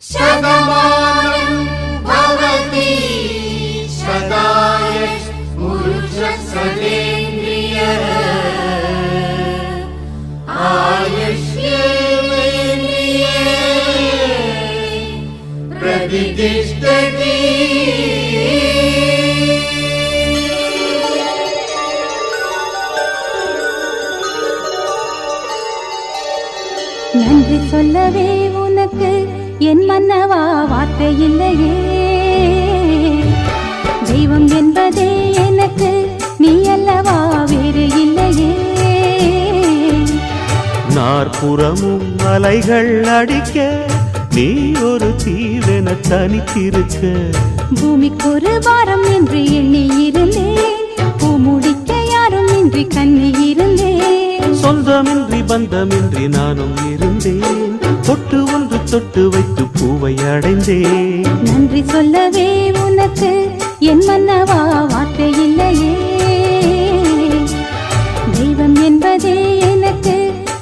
शतमानं भवति शतायुः पुरुषसतेन्द्रियः आयुष्येवेन्द्रिये प्रतिष्ठति। நன்றி சொல்லவே உனக்கு என் மன்னவா வார்த்தை இல்லையே. தெய்வம் என்பதே எனக்கு நீ அல்லவா வேறு இல்லையே. நாற்புறமும் அலைகள் அடிக்க நீ ஒரு தீவென தனித்திருக்க. பூமிக்கு ஒரு வாரம் என்று எண்ணி இருந்தேன், பூ முடிக்க யாரும் இன்றி கண்ணி இருந்தேன். சொந்தமின்றி பந்தமின்றி நானும் இருந்தேன், பொட்டு ஒன்று தொட்டு வைத்து பூவை அடைந்தேன். நன்றி சொல்லவே உனக்கு என் மன்னவா வார்த்தை இல்லையே. தெய்வம் என்பதே எனக்கு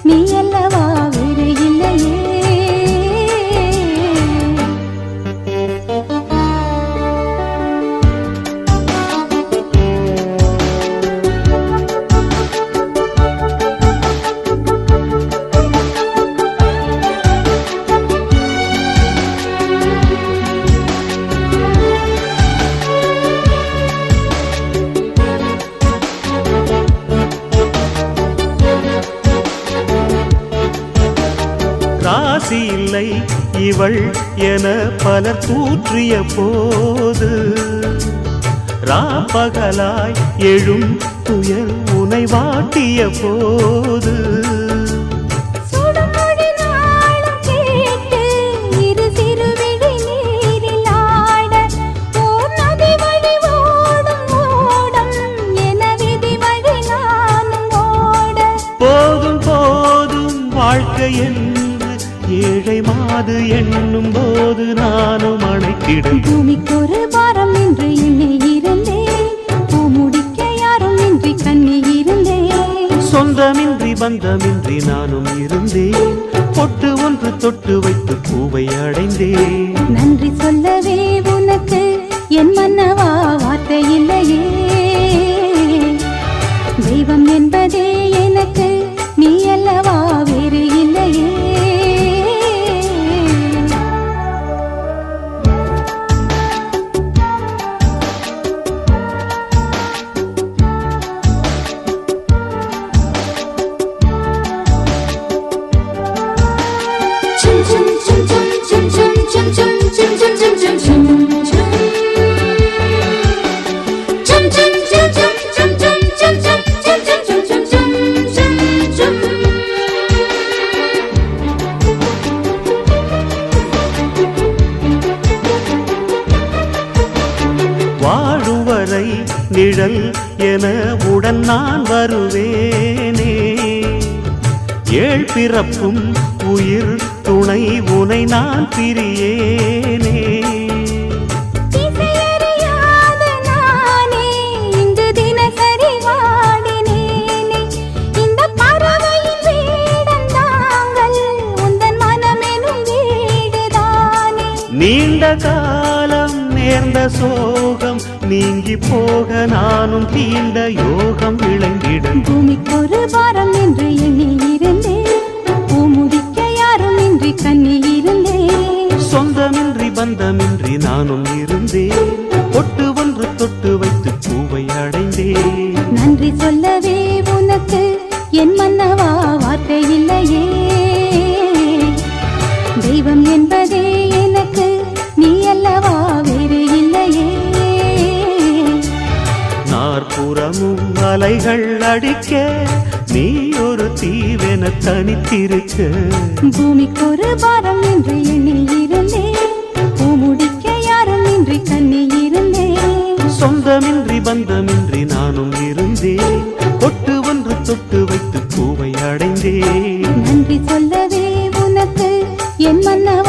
நீ அல்லவா வேறு இல்லையே. ராசி இல்லை இவள் என பலர் கூற்றிய போது, ராப்பகலாய் எழும் துயர் உனை வாட்டிய போது, போதும் போதும் வாழ்க்கை ஏழை மாது எண்ணும் போது நானும் அணைத்திடும். பூமிக்கு ஒரு வாரம் என்று எண்ணி இருந்தேன், பூ முடிக்க யாரும் இன்றி கண்ணி இருந்தேன். சொந்தமின்றி பந்தமின்றி நானும் இருந்தேன், பொட்டு ஒன்று தொட்டு வைத்து பூவை அடைந்தேன். நன்றி சொல்லவே உனக்கு என் மன்னவா வார்த்தை இல்லையே. தெய்வம் என்பதே எனக்கு நீ அல்லவா வேறு இல்லையே. வாழுவரை நிழல் என உடன் நான் வருவேனே. ஏழ் பிறப்பும் உயிர் துணை உனை நான் பிரியேனே. நீண்ட காலம் நேர்ந்த சோகம் நீங்கி போக நானும் தீண்ட யோகம் விளங்கிடும். பூமிக்கு ஒரு வாரம் என்று எண்ணி இருந்தேன், பூ முடிக்க யாரும் இன்றி கண்ணி இருந்தேன். சொந்தமின்றி பந்தமின்றி நானும் இருந்தேன், பொட்டு ஒன்று தொட்டு வைத்து பூவை அடைந்தேன். நன்றி சொல்லவே உனக்கு என் மன்னவா வார்த்தை இல்லையே. தெய்வம் என்பதே எனக்கு நீ அல்லவா வேறு இல்லையே. நாற்புறமும் அலைகள் அடிக்க நீ ஒரு தீவென தனித்திருக்க. பூமிக்கு ஒரு வாரம் என்று எண்ணி இருந்தேன், பூ முடிக்க யாரும் இன்றி கண்ணி இருந்தேன். சொந்தமின்றி பந்தமின்றி நானும் இருந்தேன், பொட்டு ஒன்று தொட்டு வைத்து பூவை அடைந்தேன். நன்றி சொல்லவே உனக்கு என் மன்னவா